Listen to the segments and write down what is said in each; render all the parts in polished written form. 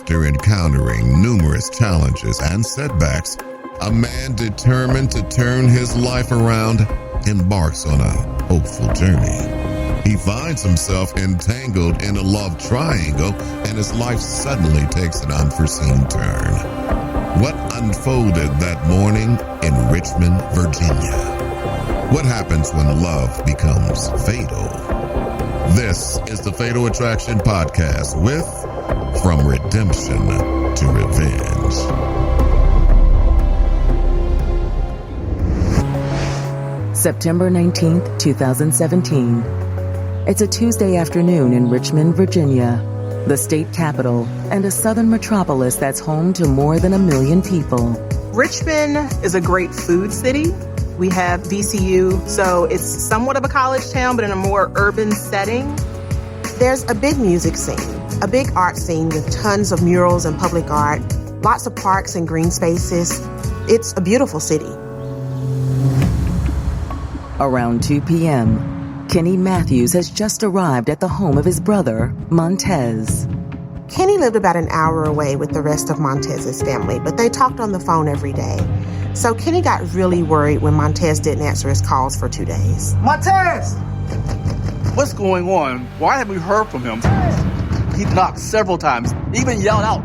After encountering numerous challenges and setbacks, a man determined to turn his life around embarks on a hopeful journey. He finds himself entangled in a love triangle, and his life suddenly takes an unforeseen turn. What unfolded that morning in Richmond, Virginia? What happens when love becomes fatal? This is the Fatal Attraction Podcast with From Redemption to Revenge. September 19th, 2017. It's a Tuesday afternoon in Richmond, Virginia, the state capital and a southern metropolis that's home to more than 1 million people. Richmond is a great food city. We have VCU, so it's somewhat of a college town, but in a more urban setting. There's a big music scene, a big art scene with tons of murals and public art, lots of parks and green spaces. It's a beautiful city. Around 2 p.m., Kenny Matthews has just arrived at the home of his brother, Montez. Kenny lived about an hour away with the rest of Montez's family, but they talked on the phone every day. So Kenny got really worried when Montez didn't answer his calls for 2 days. Montez! What's going on? Why haven't we heard from him? He knocked several times, even yelled out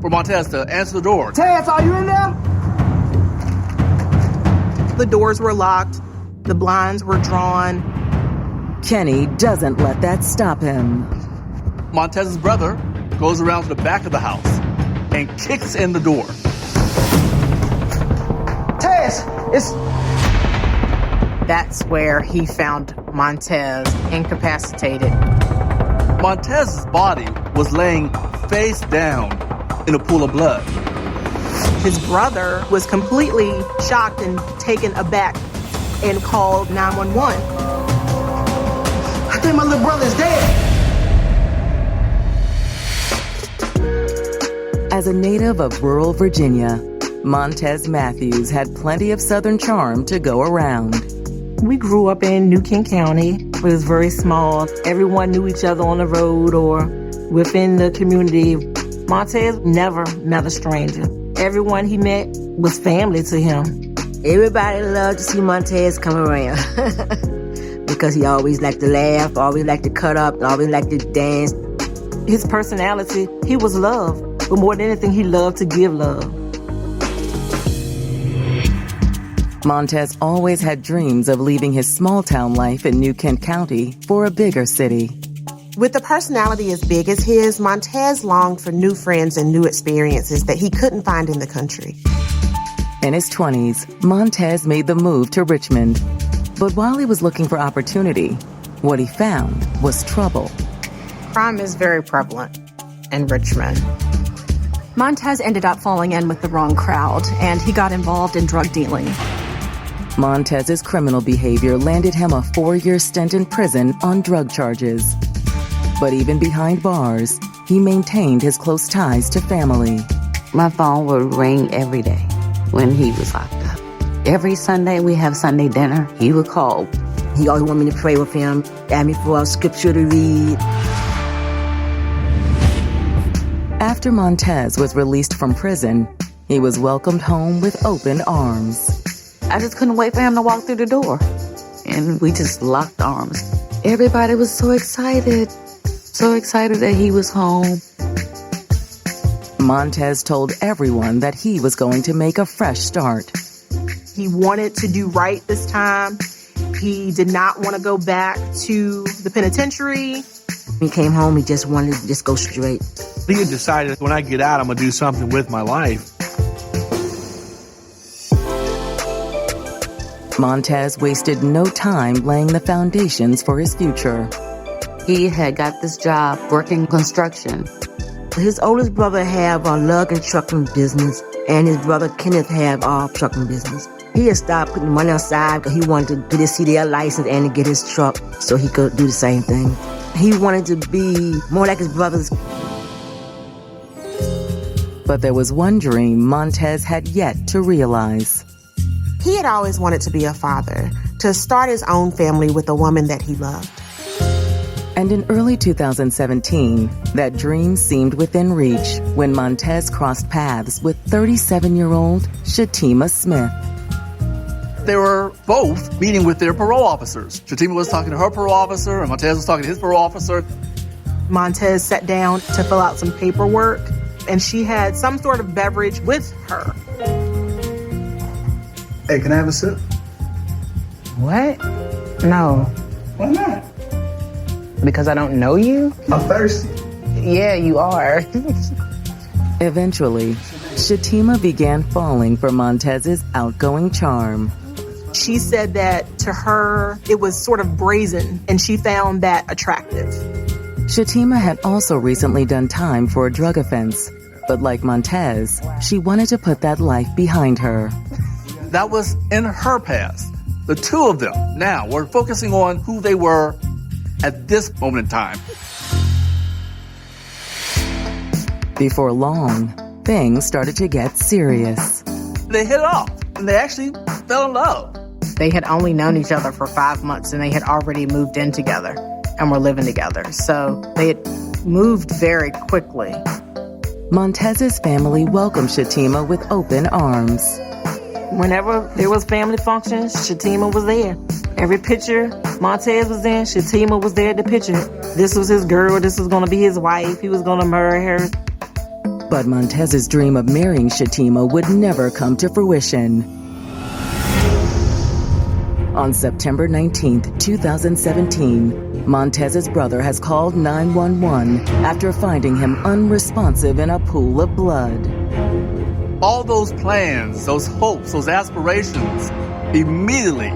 for Montez to answer the door. Tez, are you in there? The doors were locked. The blinds were drawn. Kenny doesn't let that stop him. Montez's brother goes around to the back of the house and kicks in the door. Tez, it's... That's where he found Montez incapacitated. Montez's body was laying face down in a pool of blood. His brother was completely shocked and taken aback and called 911. I think my little brother's dead. As a native of rural Virginia, Montes Matthews had plenty of southern charm to go around. We grew up in New Kent County. It was very small. Everyone knew each other on the road or within the community. Montez never met a stranger. Everyone he met was family to him. Everybody loved to see Montez come around because he always liked to laugh, always liked to cut up, always liked to dance. His personality, he was love, but more than anything, he loved to give love. Montez always had dreams of leaving his small-town life in New Kent County for a bigger city. With a personality as big as his, Montez longed for new friends and new experiences that he couldn't find in the country. In his 20s, Montez made the move to Richmond. But while he was looking for opportunity, what he found was trouble. Crime is very prevalent in Richmond. Montez ended up falling in with the wrong crowd, and he got involved in drug dealing. Montez's criminal behavior landed him a 4-year stint in prison on drug charges. But even behind bars, he maintained his close ties to family. My phone would ring every day when he was locked up. Every Sunday we have Sunday dinner. He would call. He always wanted me to pray with him, ask me for a scripture to read. After Montez was released from prison, he was welcomed home with open arms. I just couldn't wait for him to walk through the door. And we just locked arms. Everybody was so excited that he was home. Montez told everyone that he was going to make a fresh start. He wanted to do right this time. He did not want to go back to the penitentiary. When he came home, he just wanted to just go straight. He had decided, when I get out, I'm going to do something with my life. Montez wasted no time laying the foundations for his future. He had got this job working construction. His oldest brother have a lug and trucking business, and his brother Kenneth have a trucking business. He had stopped putting money aside because he wanted to get his CDL license and to get his truck so he could do the same thing. He wanted to be more like his brothers. But there was one dream Montez had yet to realize. He had always wanted to be a father, to start his own family with a woman that he loved. And in early 2017, that dream seemed within reach when Montez crossed paths with 37-year-old Shatima Smith. They were both meeting with their parole officers. Shatima was talking to her parole officer, and Montez was talking to his parole officer. Montez sat down to fill out some paperwork, and she had some sort of beverage with her. Hey, can I have a sip? What? No. Why not? Because I don't know you? I'm thirsty. Yeah, you are. Eventually, Shatima began falling for Montez's outgoing charm. She said that to her, it was sort of brazen, and she found that attractive. Shatima had also recently done time for a drug offense, but like Montez, she wanted to put that life behind her. That was in her past. The two of them now were focusing on who they were at this moment in time. Before long, things started to get serious. They hit it off, and they actually fell in love. They had only known each other for 5 months, and they had already moved in together and were living together. So they had moved very quickly. Montez's family welcomed Shatima with open arms. Whenever there was family functions, Shatima was there. Every picture Montez was in, Shatima was there at the picture. This was his girl. This was going to be his wife. He was going to marry her. But Montez's dream of marrying Shatima would never come to fruition. On September 19th, 2017, Montez's brother has called 911 after finding him unresponsive in a pool of blood. All those plans, those hopes, those aspirations immediately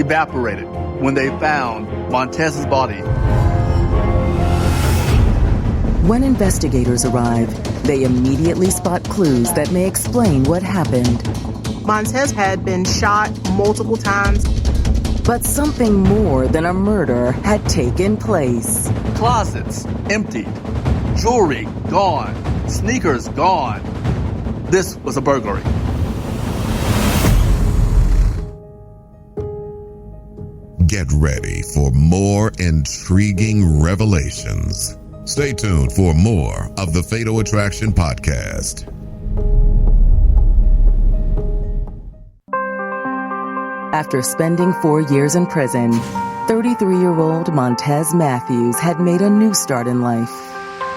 evaporated when they found Montez's body. When investigators arrive, they immediately spot clues that may explain what happened. Montez had been shot multiple times. But something more than a murder had taken place. Closets emptied, jewelry gone, sneakers gone. This was a burglary. Get ready for more intriguing revelations. Stay tuned for more of the Fatal Attraction Podcast. After spending 4 years in prison, 33-year-old Montes Matthews had made a new start in life.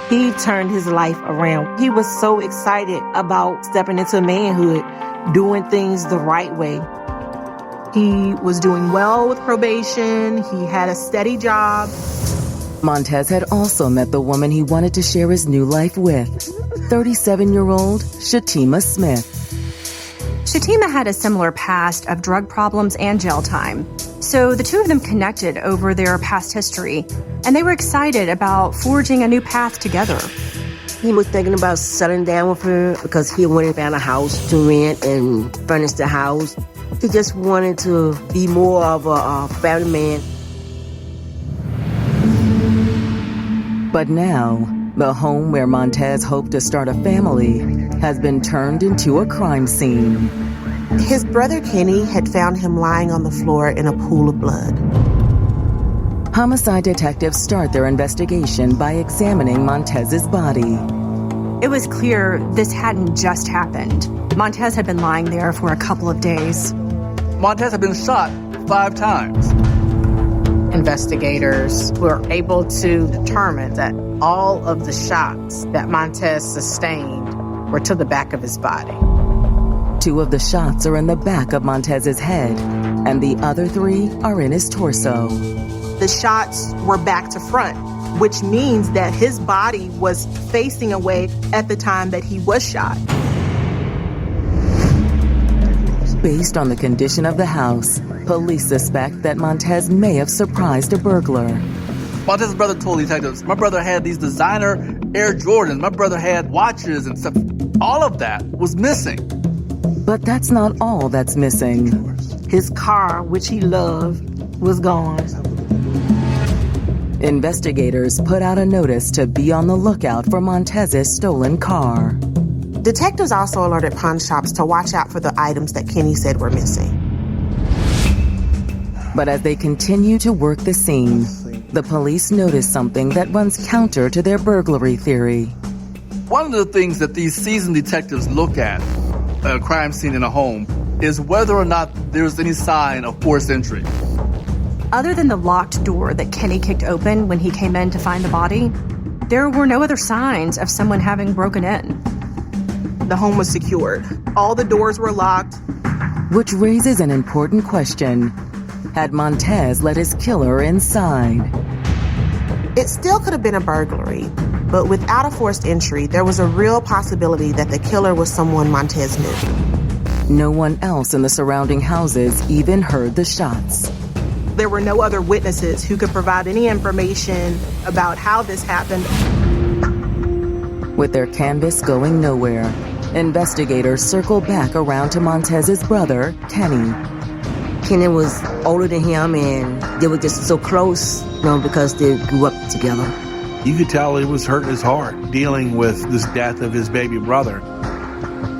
He turned his life around. He was so excited about stepping into manhood, doing things the right way. He was doing well with probation. He had a steady job. Montez had also met the woman he wanted to share his new life with, 37-year-old Shatima Smith. Shatima had a similar past of drug problems and jail time. So the two of them connected over their past history, and they were excited about forging a new path together. He was thinking about settling down with her because he wanted to find a house to rent and furnish the house. He just wanted to be more of a family man. But now, the home where Montez hoped to start a family has been turned into a crime scene. His brother Kenny had found him lying on the floor in a pool of blood. Homicide detectives start their investigation by examining Montez's body. It was clear this hadn't just happened. Montez had been lying there for a couple of days. Montez had been shot 5 times. Investigators were able to determine that all of the shots that Montez sustained were to the back of his body. 2 of the shots are in the back of Montez's head, and the other 3 are in his torso. The shots were back to front, which means that his body was facing away at the time that he was shot. Based on the condition of the house, police suspect that Montez may have surprised a burglar. Montez's brother told detectives, my brother had these designer Air Jordans, my brother had watches and stuff. All of that was missing. But that's not all that's missing. His car, which he loved, was gone. Investigators put out a notice to be on the lookout for Montez's stolen car. Detectives also alerted pawn shops to watch out for the items that Kenny said were missing. But as they continue to work the scene, the police noticed something that runs counter to their burglary theory. One of the things that these seasoned detectives look at a crime scene in a home is whether or not there's any sign of forced entry. Other than the locked door that Kenny kicked open when he came in to find the body, there were no other signs of someone having broken in. The home was secured. All the doors were locked. Which raises an important question. Had Montez let his killer inside? It still could have been a burglary, but without a forced entry, there was a real possibility that the killer was someone Montez knew. No one else in the surrounding houses even heard the shots. There were no other witnesses who could provide any information about how this happened. With their canvass going nowhere, investigators circle back around to Montez's brother, Kenny. Kenny was older than him, and they were just so close, because they grew up together. You could tell he was hurting his heart dealing with this death of his baby brother.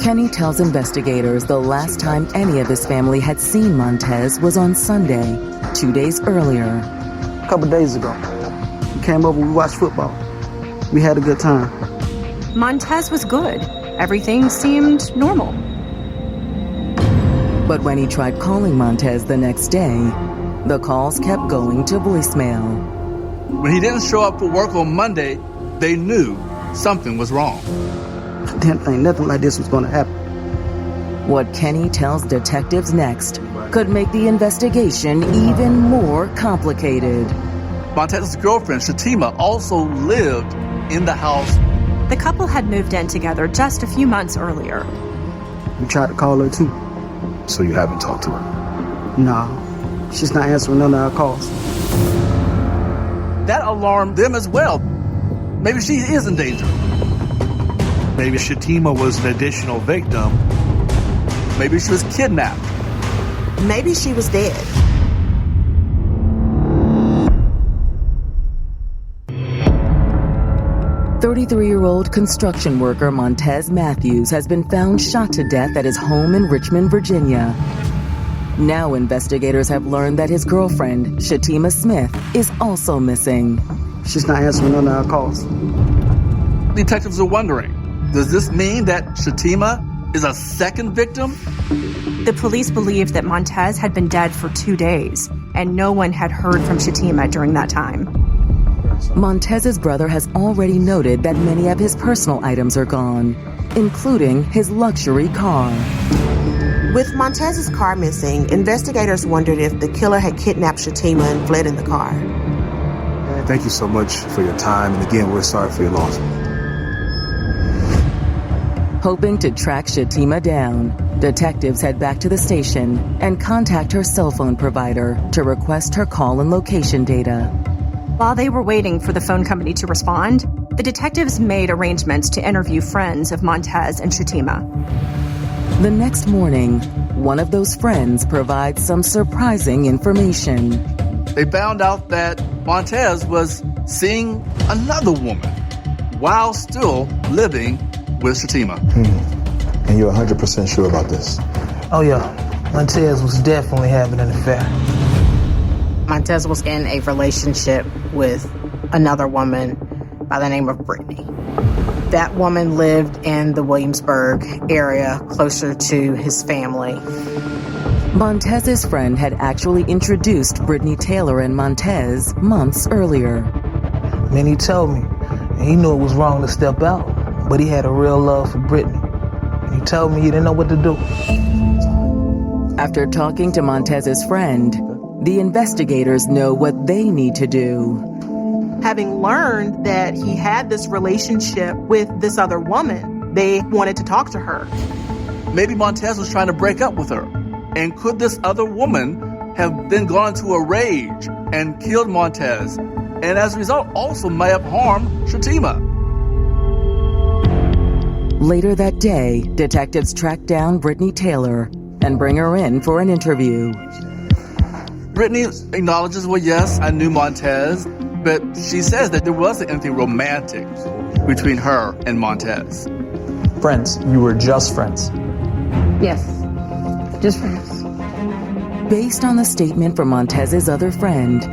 Kenny tells investigators the last time any of his family had seen Montez was on Sunday, 2 days earlier. A couple days ago, we came over, we watched football. We had a good time. Montez was good. Everything seemed normal. But when he tried calling Montez the next day, the calls kept going to voicemail. When he didn't show up for work on Monday, they knew something was wrong. I didn't think nothing like this was going to happen. What Kenny tells detectives next could make the investigation even more complicated. Montez's girlfriend, Shatima, also lived in the house. The couple had moved in together just a few months earlier. We tried to call her too. So you haven't talked to her? No, she's not answering none of our calls. That alarmed them as well. Maybe she is in danger. Maybe Shatima was an additional victim. Maybe she was kidnapped. Maybe she was dead. "33-year-old construction worker Montes Matthews has been found shot to death at his home in Richmond, Virginia. Now investigators have learned that his girlfriend, Shatima Smith, is also missing. She's not answering none of our calls. Detectives are wondering, does this mean that Shatima is a second victim? The police believed that Montez had been dead for 2 days, and no one had heard from Shatima during that time. Montez's brother has already noted that many of his personal items are gone, including his luxury car. With Montez's car missing, investigators wondered if the killer had kidnapped Shatima and fled in the car. Thank you so much for your time, and again, we're sorry for your loss. Hoping to track Shatima down, detectives head back to the station and contact her cell phone provider to request her call and location data. While they were waiting for the phone company to respond, the detectives made arrangements to interview friends of Montez and Shatima. The next morning, one of those friends provides some surprising information. They found out that Montez was seeing another woman while still living with Shatima. And you're 100% sure about this? Oh yeah, Montez was definitely having an affair. Montez was in a relationship with another woman by the name of Britney. That woman lived in the Williamsburg area, closer to his family. Montez's friend had actually introduced Britney Taylor and Montez months earlier. Then he told me, and he knew it was wrong to step out, but he had a real love for Britney. And he told me he didn't know what to do. After talking to Montez's friend, the investigators know what they need to do. Having learned that he had this relationship with this other woman, they wanted to talk to her. Maybe Montez was trying to break up with her. And could this other woman have then gone into a rage and killed Montez, and as a result also may have harmed Shatima? Later that day, detectives track down Britney Taylor and bring her in for an interview. Britney acknowledges, well, yes, I knew Montez, but she says that there wasn't anything romantic between her and Montez. Friends. You were just friends. Yes, just friends. Based on the statement from Montez's other friend,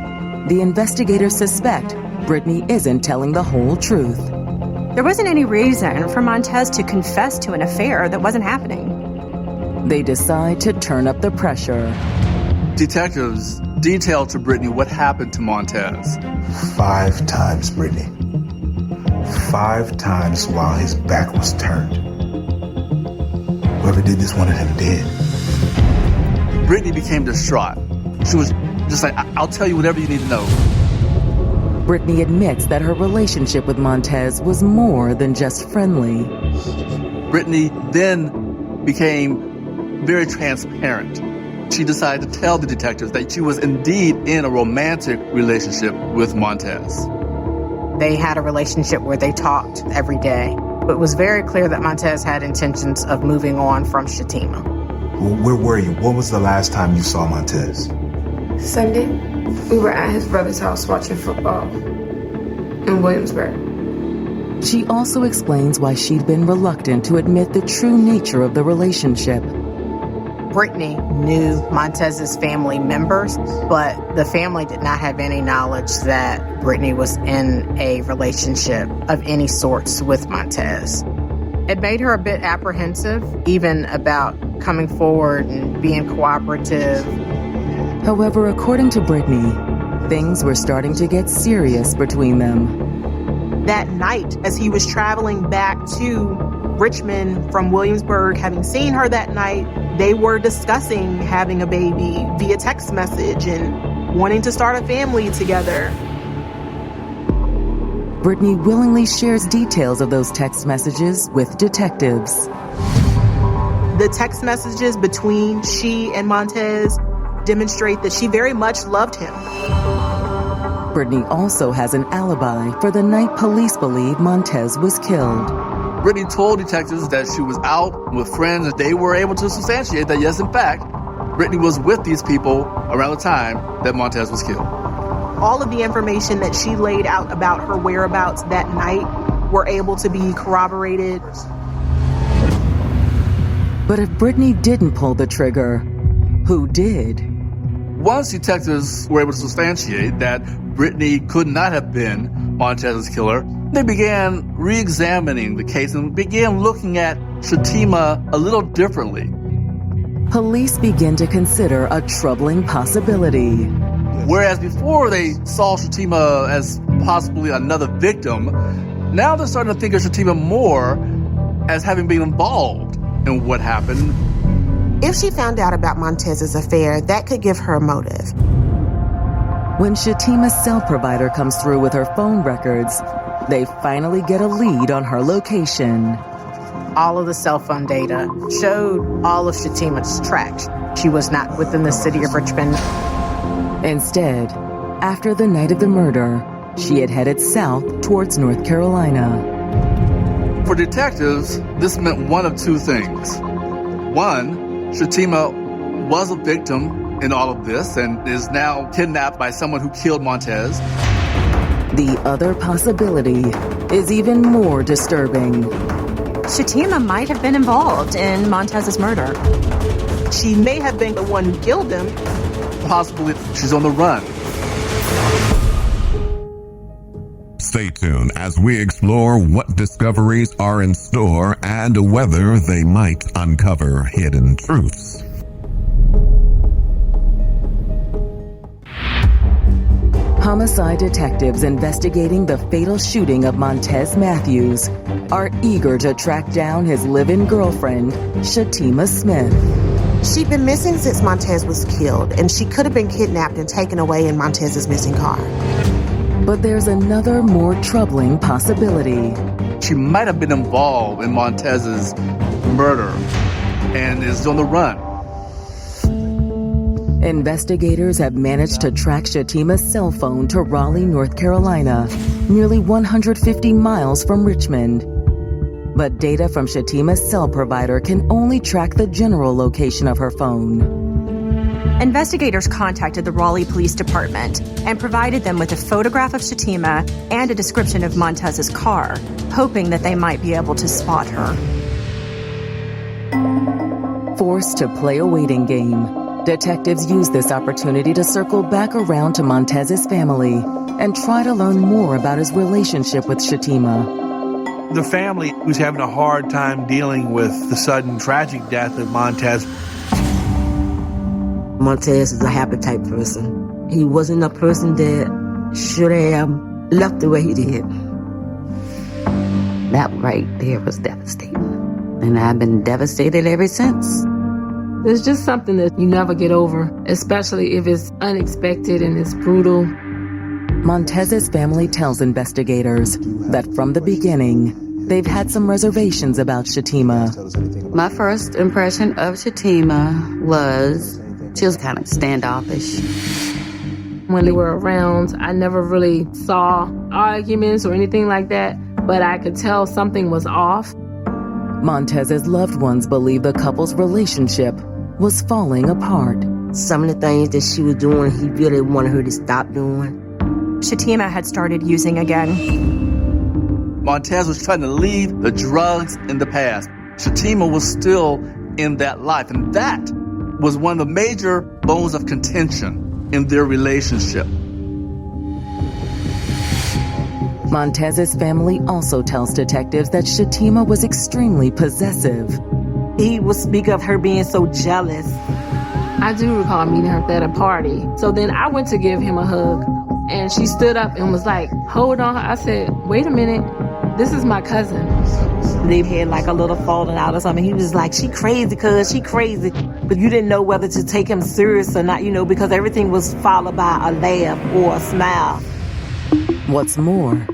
the investigators suspect Britney isn't telling the whole truth. There wasn't any reason for Montez to confess to an affair that wasn't happening. They decide to turn up the pressure. Detectives detailed to Britney what happened to Montez. 5 times, Britney. 5 times while his back was turned. Whoever did this wanted him dead. Britney became distraught. She was just like, I'll tell you whatever you need to know. Britney admits that her relationship with Montez was more than just friendly. Britney then became very transparent. She decided to tell the detectives that she was indeed in a romantic relationship with Montez. They had a relationship where they talked every day. But it was very clear that Montez had intentions of moving on from Shatima. Where were you? When was the last time you saw Montez? Sunday. We were at his brother's house watching football in Williamsburg. She also explains why she'd been reluctant to admit the true nature of the relationship. Britney knew Montez's family members, but the family did not have any knowledge that Britney was in a relationship of any sorts with Montez. It made her a bit apprehensive, even about coming forward and being cooperative. However, according to Britney, things were starting to get serious between them. That night, as he was traveling back to Richmond from Williamsburg, having seen her that night, they were discussing having a baby via text message and wanting to start a family together. Britney willingly shares details of those text messages with detectives. The text messages between she and Montez demonstrate that she very much loved him. Britney also has an alibi for the night police believe Montez was killed. Britney told detectives that she was out with friends, and they were able to substantiate that, yes, in fact, Britney was with these people around the time that Montez was killed. All of the information that she laid out about her whereabouts that night were able to be corroborated. But if Britney didn't pull the trigger, who did? Once detectives were able to substantiate that Britney could not have been Montez's killer, they began re-examining the case and began looking at Shatima a little differently. Police begin to consider a troubling possibility. Whereas before they saw Shatima as possibly another victim, now they're starting to think of Shatima more as having been involved in what happened. If she found out about Montez's affair, that could give her a motive. When Shatima's cell provider comes through with her phone records, they finally get a lead on her location. All of the cell phone data showed all of Shatima's tracks. She was not within the city of Richmond. Instead, after the night of the murder, she had headed south towards North Carolina. For detectives, this meant one of two things. One, Shatima was a victim in all of this and is now kidnapped by someone who killed Montez. The other possibility is even more disturbing. Shatima might have been involved in Montez's murder. She may have been the one who killed him. Possibly she's on the run. Stay tuned as we explore what discoveries are in store and whether they might uncover hidden truths. Homicide detectives investigating the fatal shooting of Montes Matthews are eager to track down his live-in girlfriend, Shatima Smith. She'd been missing since Montez was killed, and she could have been kidnapped and taken away in Montez's missing car. But there's another more troubling possibility. She might have been involved in Montez's murder and is on the run. Investigators have managed to track Shatima's cell phone to Raleigh, North Carolina, nearly 150 miles from Richmond. But data from Shatima's cell provider can only track the general location of her phone. Investigators contacted the Raleigh Police Department and provided them with a photograph of Shatima and a description of Montez's car, hoping that they might be able to spot her. Forced to play a waiting game, Detectives used this opportunity to circle back around to Montez's family and try to learn more about his relationship with Shatima. The family was having a hard time dealing with the sudden tragic death of Montez. Montez is a happy type person. He wasn't a person that should have left the way he did. That right there was devastating. And I've been devastated ever since. There's just something that you never get over, especially if it's unexpected and it's brutal. Montez's family tells investigators that from the beginning, they've had some reservations about Shatima. My first impression of Shatima was she was kind of standoffish. When they were around, I never really saw arguments or anything like that, but I could tell something was off. Montez's loved ones believe the couple's relationship was falling apart. Some of the things that she was doing, he really wanted her to stop doing. Shatima had started using again. Montez was trying to leave the drugs in the past. Shatima was still in that life, and that was one of the major bones of contention in their relationship. Montez's family also tells detectives that Shatima was extremely possessive. He would speak of her being so jealous. I do recall meeting her at a party. So then I went to give him a hug, and she stood up and was like, hold on. I said, wait a minute, this is my cousin. They had like a little falling out or something. He was like, she crazy, cuz, she crazy. But you didn't know whether to take him serious or not, because everything was followed by a laugh or a smile. What's more,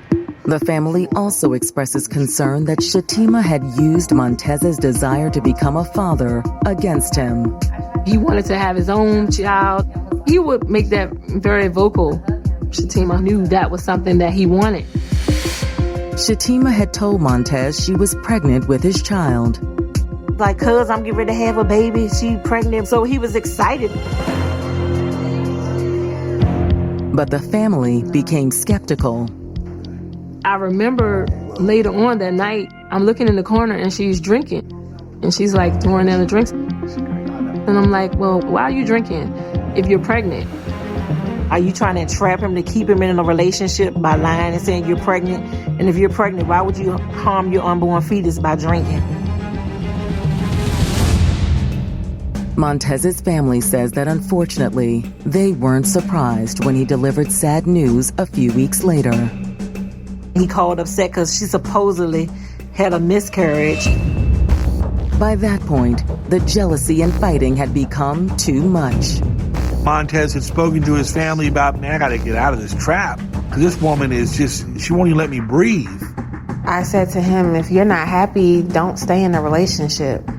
the family also expresses concern that Shatima had used Montez's desire to become a father against him. He wanted to have his own child. He would make that very vocal. Shatima knew that was something that he wanted. Shatima had told Montez she was pregnant with his child. Like, cuz, I'm getting ready to have a baby. She pregnant. So he was excited. But the family became skeptical. I remember later on that night, I'm looking in the corner and she's drinking. And she's like throwing down the drinks. And I'm like, well, why are you drinking if you're pregnant? Are you trying to entrap him to keep him in a relationship by lying and saying you're pregnant? And if you're pregnant, why would you harm your unborn fetus by drinking? Montez's family says that unfortunately, they weren't surprised when he delivered sad news a few weeks later. He called upset because she supposedly had a miscarriage. By that point, the jealousy and fighting had become too much. Montez had spoken to his family about, man, I gotta get out of this trap. Because this woman is just, she won't even let me breathe. I said to him, if you're not happy, don't stay in a relationship.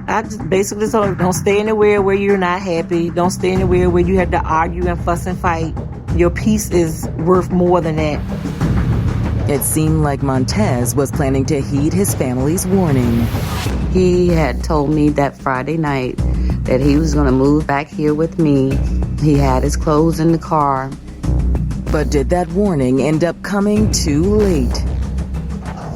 I just basically told him, don't stay anywhere where you're not happy. Don't stay anywhere where you have to argue and fuss and fight. Your peace is worth more than that. It seemed like Montez was planning to heed his family's warning. He had told me that Friday night that he was going to move back here with me. He had his clothes in the car. But did that warning end up coming too late?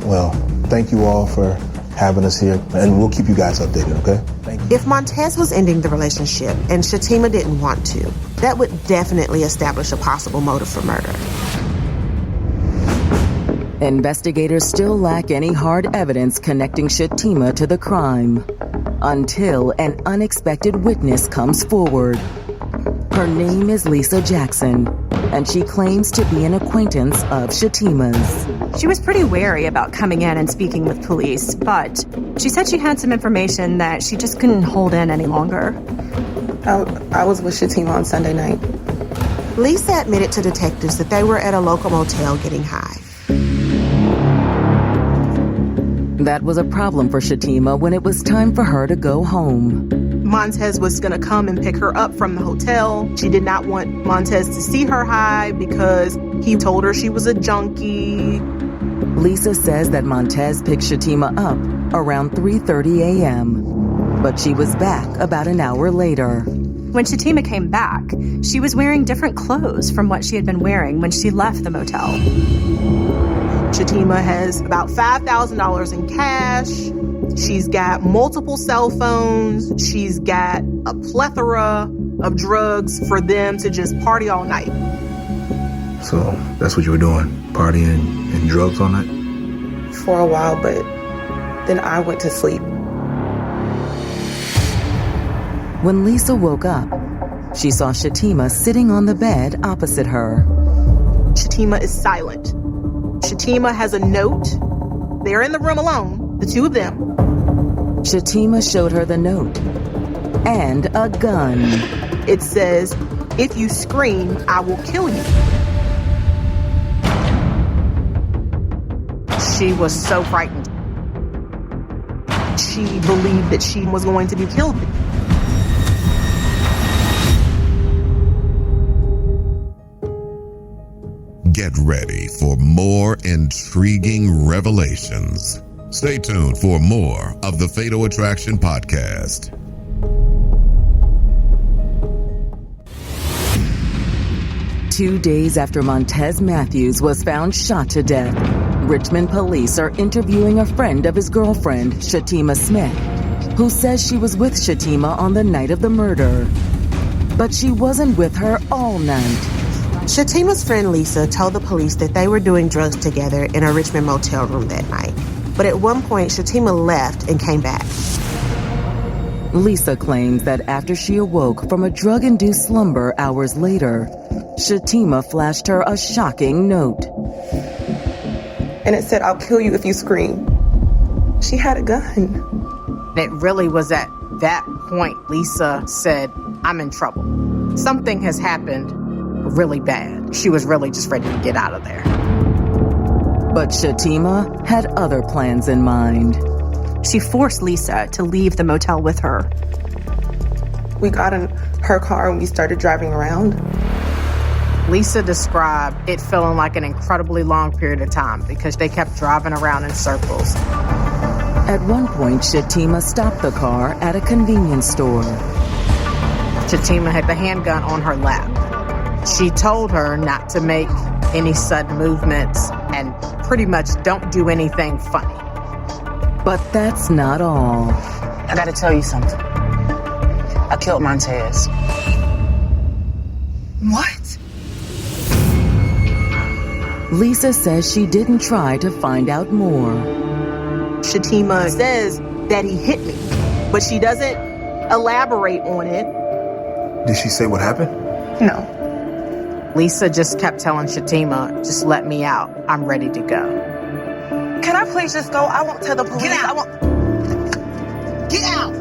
Well, thank you all for having us here, and we'll keep you guys updated, okay? Thank you. If Montez was ending the relationship and Shatima didn't want to, that would definitely establish a possible motive for murder. Investigators still lack any hard evidence connecting Shatima to the crime until an unexpected witness comes forward. Her name is Lisa Jackson, and she claims to be an acquaintance of Shatima's. She was pretty wary about coming in and speaking with police, but she said she had some information that she just couldn't hold in any longer. I was with Shatima on Sunday night. Lisa admitted to detectives that they were at a local motel getting high. That was a problem for Shatima when it was time for her to go home. Montez was going to come and pick her up from the hotel. She did not want Montez to see her high because he told her she was a junkie. Lisa says that Montez picked Shatima up around 3:30 a.m., but she was back about an hour later. When Shatima came back, she was wearing different clothes from what she had been wearing when she left the motel. Shatima has about $5,000 in cash. She's got multiple cell phones. She's got a plethora of drugs for them to just party all night. So that's what you were doing, partying and drugs all night? For a while, but then I went to sleep. When Lisa woke up, she saw Shatima sitting on the bed opposite her. Shatima is silent. Shatima has a note. They're in the room alone, the two of them. Shatima showed her the note and a gun. It says, "If you scream, I will kill you." She was so frightened. She believed that she was going to be killed. Get ready for more intriguing revelations. Stay tuned for more of the Fatal Attraction Podcast. Two days after Montes Matthews was found shot to death, Richmond police are interviewing a friend of his girlfriend, Shatima Smith, who says she was with Shatima on the night of the murder. But she wasn't with her all night. Shatima's friend Lisa told the police that they were doing drugs together in a Richmond motel room that night. But at one point, Shatima left and came back. Lisa claims that after she awoke from a drug-induced slumber hours later, Shatima flashed her a shocking note. And it said, "I'll kill you if you scream." She had a gun. It really was at that point Lisa said, "I'm in trouble. Something has happened really bad." She was really just ready to get out of there. But Shatima had other plans in mind. She forced Lisa to leave the motel with her. We got in her car and we started driving around. Lisa described it feeling like an incredibly long period of time because they kept driving around in circles. At one point, Shatima stopped the car at a convenience store. Shatima had the handgun on her lap. She told her not to make any sudden movements and pretty much don't do anything funny. But that's not all. I gotta tell you something. I killed Montez. What? Lisa says she didn't try to find out more. Shatima says that he hit me, but she doesn't elaborate on it. Did she say what happened? No. Lisa just kept telling Shatima, "Just let me out. I'm ready to go." Can I please just go? I won't tell the police. Get out. Get out!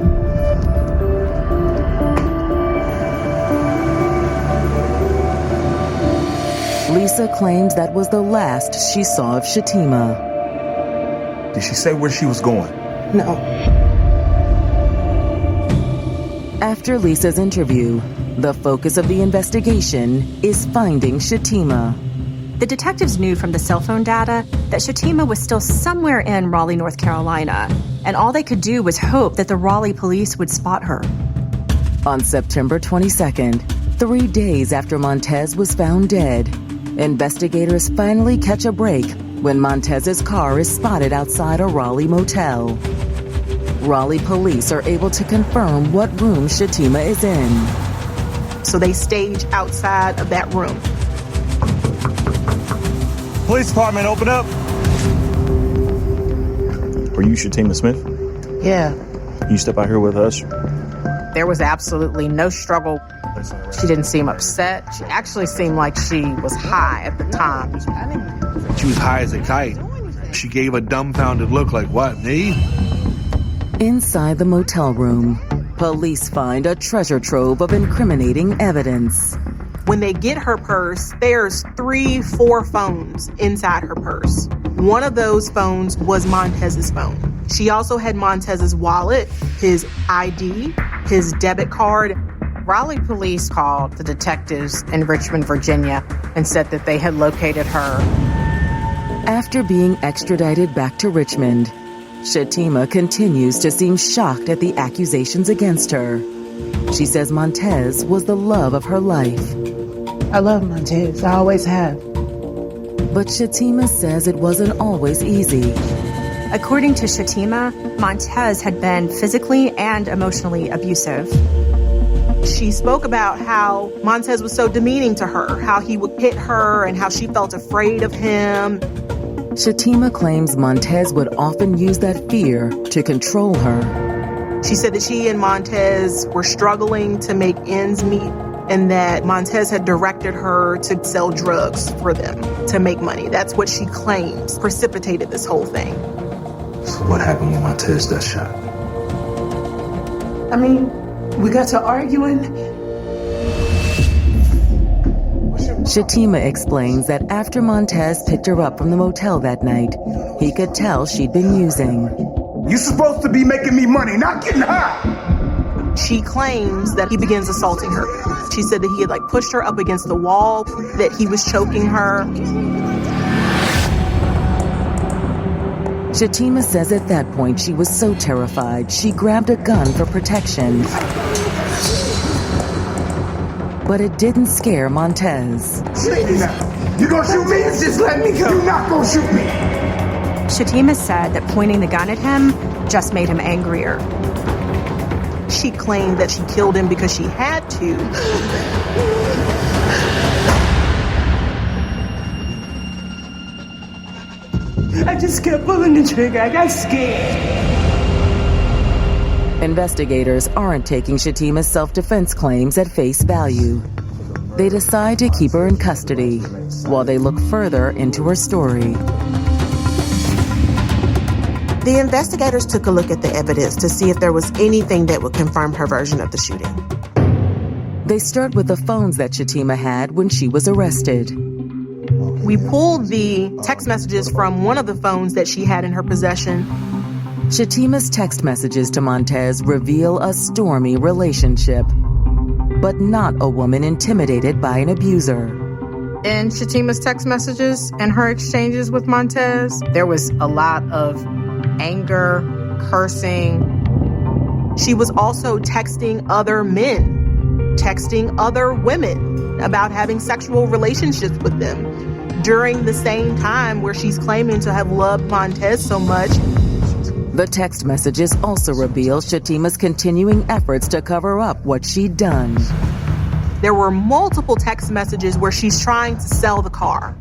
Lisa claims that was the last she saw of Shatima. Did she say where she was going? No. After Lisa's interview, the focus of the investigation is finding Shatima. The detectives knew from the cell phone data that Shatima was still somewhere in Raleigh, North Carolina, and all they could do was hope that the Raleigh police would spot her. On September 22nd, 3 days after Montez was found dead, investigators finally catch a break when Montez's car is spotted outside a Raleigh motel. Raleigh police are able to confirm what room Shatima is in. So they stage outside of that room. Police department, open up. Were you Shatima Smith? Yeah. You step out here with us? There was absolutely no struggle. She didn't seem upset. She actually seemed like she was high at the time. She was high as a kite. She gave a dumbfounded look like, "What, me?" Inside the motel room, police find a treasure trove of incriminating evidence. When they get her purse, there's 4 phones inside her purse. One of those phones was Montez's phone. She also had Montez's wallet, his ID, his debit card. Raleigh police called the detectives in Richmond, Virginia, and said that they had located her. After being extradited back to Richmond, Shatima continues to seem shocked at the accusations against her. She says Montez was the love of her life. I love Montez. I always have. But Shatima says it wasn't always easy. According to Shatima, Montez had been physically and emotionally abusive. She spoke about how Montez was so demeaning to her, how he would hit her and how she felt afraid of him. Shatima claims Montez would often use that fear to control her. She said that she and Montez were struggling to make ends meet and that Montez had directed her to sell drugs for them to make money. That's what she claims precipitated this whole thing. So what happened when Montez got shot? I mean, we got to arguing. Shatima explains that after Montez picked her up from the motel that night, he could tell she'd been using. You're supposed to be making me money, not getting high. She claims that he begins assaulting her. She said that he had pushed her up against the wall, that he was choking her. Shatima says at that point she was so terrified she grabbed a gun for protection. But it didn't scare Montez. Shoot me now. You gonna shoot me? Just let me go. You're not gonna shoot me. Shatima said that pointing the gun at him just made him angrier. She claimed that she killed him because she had to. I just kept pulling the trigger. I got scared. Investigators aren't taking Shatima's self-defense claims at face value. They decide to keep her in custody while they look further into her story. The investigators took a look at the evidence to see if there was anything that would confirm her version of the shooting. They start with the phones that Shatima had when she was arrested. We pulled the text messages from one of the phones that she had in her possession. Shatima's text messages to Montez reveal a stormy relationship, but not a woman intimidated by an abuser. In Shatima's text messages and her exchanges with Montez, there was a lot of anger, cursing. She was also texting other men, texting other women about having sexual relationships with them during the same time where she's claiming to have loved Montez so much. The text messages also reveal Shatima's continuing efforts to cover up what she'd done. There were multiple text messages where she's trying to sell the car.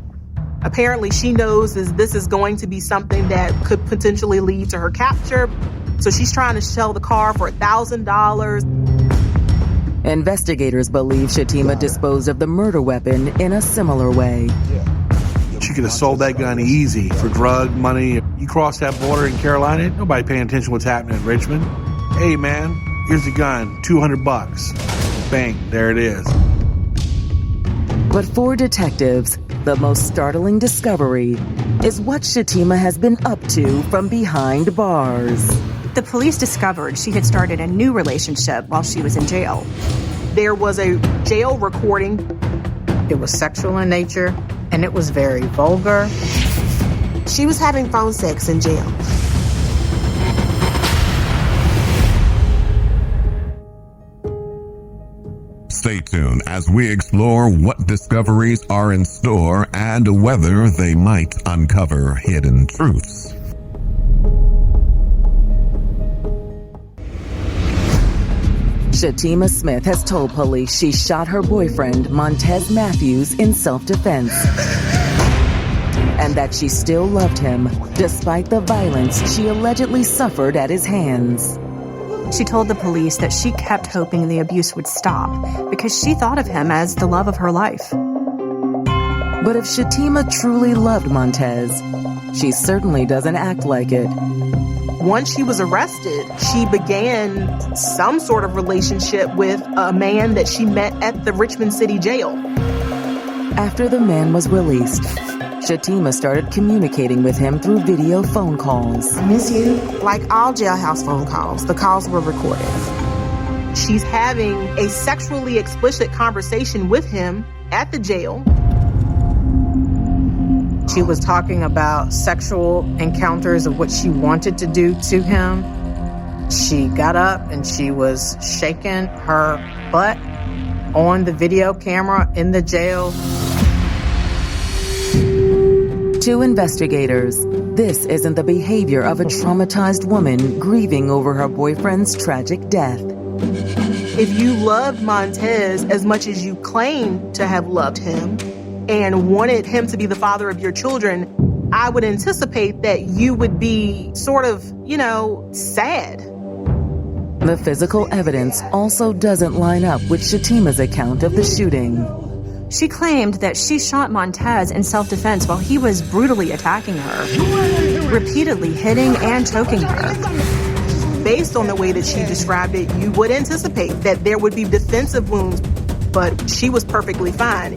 Apparently, she knows this is going to be something that could potentially lead to her capture. So she's trying to sell the car for $1,000. Investigators believe Shatima disposed of the murder weapon in a similar way. She could have sold that gun easy for drug money. You cross that border in Carolina, nobody paying attention to what's happening in Richmond. Hey man, here's the gun, $200. Bang, there it is. But for detectives, the most startling discovery is what Shatima has been up to from behind bars. The police discovered she had started a new relationship while she was in jail. There was a jail recording. It was sexual in nature, and it was very vulgar. She was having phone sex in jail. Stay tuned as we explore what discoveries are in store and whether they might uncover hidden truths. Shatima Smith has told police she shot her boyfriend, Montes Matthews, in self-defense, and that she still loved him despite the violence she allegedly suffered at his hands. She told the police that she kept hoping the abuse would stop because she thought of him as the love of her life. But if Shatima truly loved Montez, she certainly doesn't act like it. Once she was arrested, she began some sort of relationship with a man that she met at the Richmond City Jail. After the man was released, Shatima started communicating with him through video phone calls. I miss you. Like all jailhouse phone calls, the calls were recorded. She's having a sexually explicit conversation with him at the jail. She was talking about sexual encounters of what she wanted to do to him. She got up and she was shaking her butt on the video camera in the jail. To investigators, this isn't the behavior of a traumatized woman grieving over her boyfriend's tragic death. If you loved Montez as much as you claim to have loved him and wanted him to be the father of your children, I would anticipate that you would be sort of, sad. The physical evidence also doesn't line up with Shatima's account of the shooting. She claimed that she shot Montez in self-defense while he was brutally attacking her, repeatedly hitting and choking her. Based on the way that she described it, you would anticipate that there would be defensive wounds, but she was perfectly fine.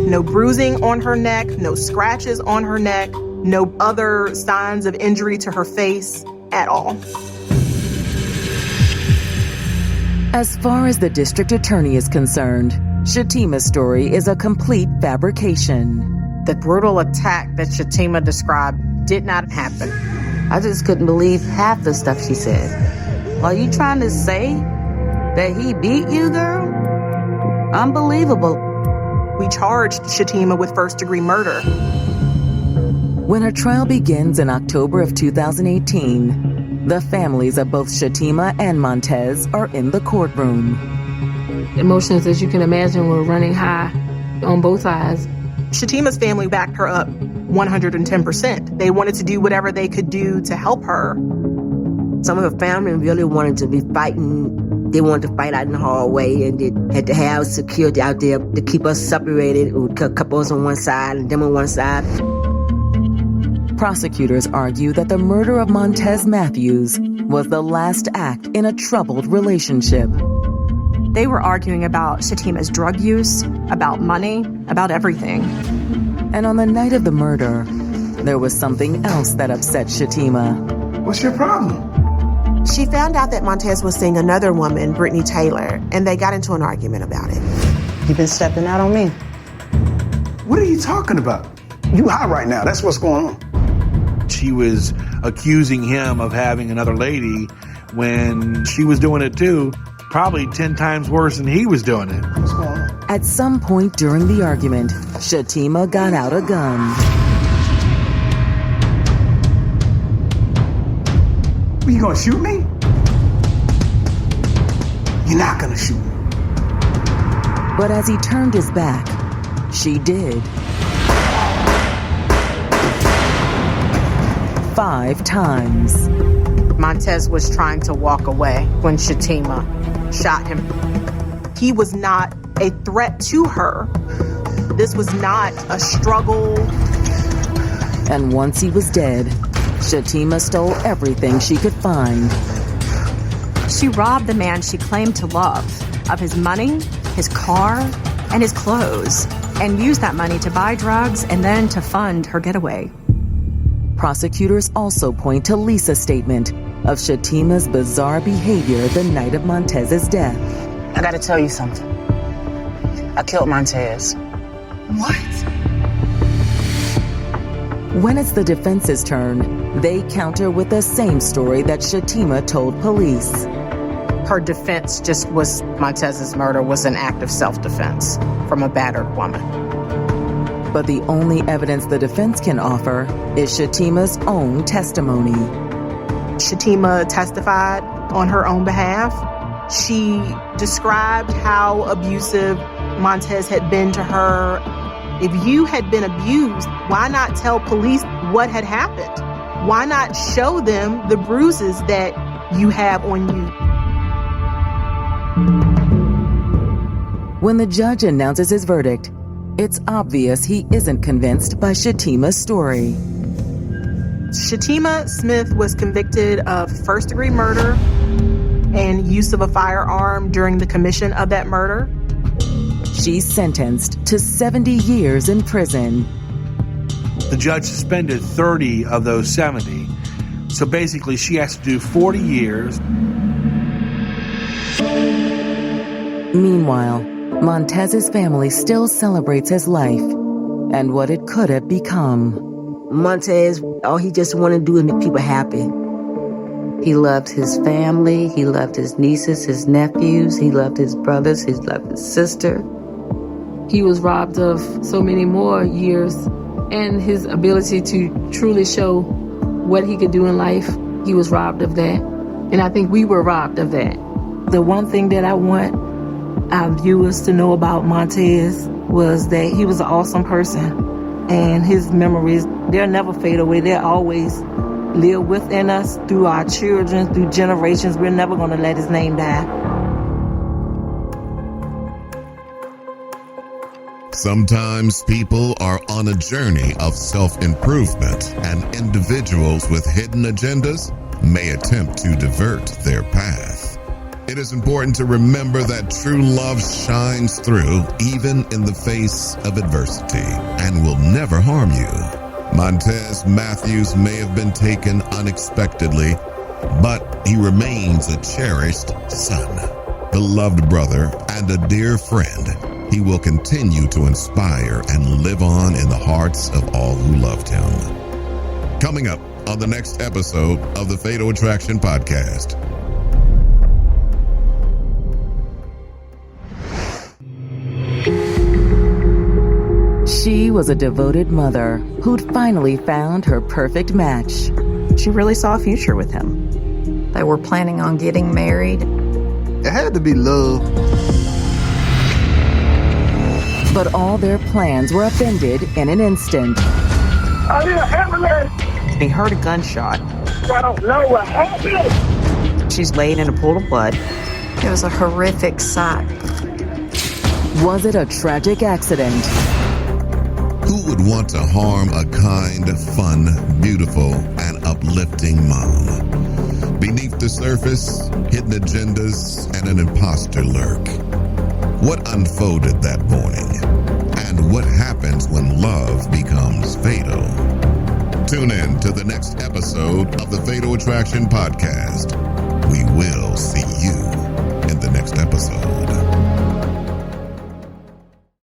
No bruising on her neck, no scratches on her neck, no other signs of injury to her face at all. As far as the district attorney is concerned, Shatima's story is a complete fabrication. The brutal attack that Shatima described did not happen. I just couldn't believe half the stuff she said. Are you trying to say that he beat you, girl? Unbelievable. We charged Shatima with first-degree murder. When her trial begins in October of 2018, the families of both Shatima and Montez are in the courtroom. Emotions, as you can imagine, were running high on both sides. Shatima's family backed her up 110%. They wanted to do whatever they could do to help her. Some of her family really wanted to be fighting. They wanted to fight out in the hallway, and they had to have security out there to keep us separated. A couple us on one side and them on one side. Prosecutors argue that the murder of Montes Matthews was the last act in a troubled relationship. They were arguing about Shatima's drug use, about money, about everything. And on the night of the murder, there was something else that upset Shatima. What's your problem? She found out that Montez was seeing another woman, Britney Taylor, and they got into an argument about it. You've been stepping out on me. What are you talking about? You high right now. That's what's going on. She was accusing him of having another lady when she was doing it too. Probably 10 times worse than he was doing it. What's going on? At some point during the argument, Shatima got out a gun. Are you gonna shoot me? You're not gonna shoot me. But as he turned his back, she did. 5 times. Montez was trying to walk away when Shatima shot him. He was not a threat to her. This was not a struggle. And once he was dead, Shatima stole everything she could find. She robbed the man she claimed to love of his money, his car, and his clothes, and used that money to buy drugs and then to fund her getaway. Prosecutors also point to Lisa's statement of Shatima's bizarre behavior the night of Montez's death. I gotta tell you something. I killed Montez. What? When it's the defense's turn, they counter with the same story that Shatima told police. Her defense just was Montez's murder was an act of self-defense from a battered woman. But the only evidence the defense can offer is Shatima's own testimony. Shatima testified on her own behalf. She described how abusive Montez had been to her. If you had been abused, why not tell police what had happened? Why not show them the bruises that you have on you? When the judge announces his verdict, it's obvious he isn't convinced by Shatima's story. Shatima Smith was convicted of first-degree murder and use of a firearm during the commission of that murder. She's sentenced to 70 years in prison. The judge suspended 30 of those 70. So basically, she has to do 40 years. Meanwhile, Montez's family still celebrates his life and what it could have become. Montez, all he just wanted to do is make people happy. He loved his family, he loved his nieces, his nephews, he loved his brothers, he loved his sister. He was robbed of so many more years and his ability to truly show what he could do in life. He was robbed of that. And I think we were robbed of that. The one thing that I want our viewers to know about Montez was that he was an awesome person, and his memories, they'll never fade away. They'll always live within us through our children, through generations. We're never going to let his name die. Sometimes people are on a journey of self-improvement, and individuals with hidden agendas may attempt to divert their path. It is important to remember that true love shines through even in the face of adversity and will never harm you. Montes Matthews may have been taken unexpectedly, but he remains a cherished son, beloved brother, and a dear friend. He will continue to inspire and live on in the hearts of all who loved him. Coming up on the next episode of the Fatal Attraction Podcast. She was a devoted mother who'd finally found her perfect match. She really saw a future with him. They were planning on getting married. It had to be love. But all their plans were upended in an instant. I need an ambulance. He heard a gunshot. I don't know what happened. She's laying in a pool of blood. It was a horrific sight. Was it a tragic accident? Who would want to harm a kind, fun, beautiful, and uplifting mom? Beneath the surface, hidden agendas and an imposter lurk. What unfolded that morning? And what happens when love becomes fatal? Tune in to the next episode of the Fatal Attraction Podcast. We will see you in the next episode.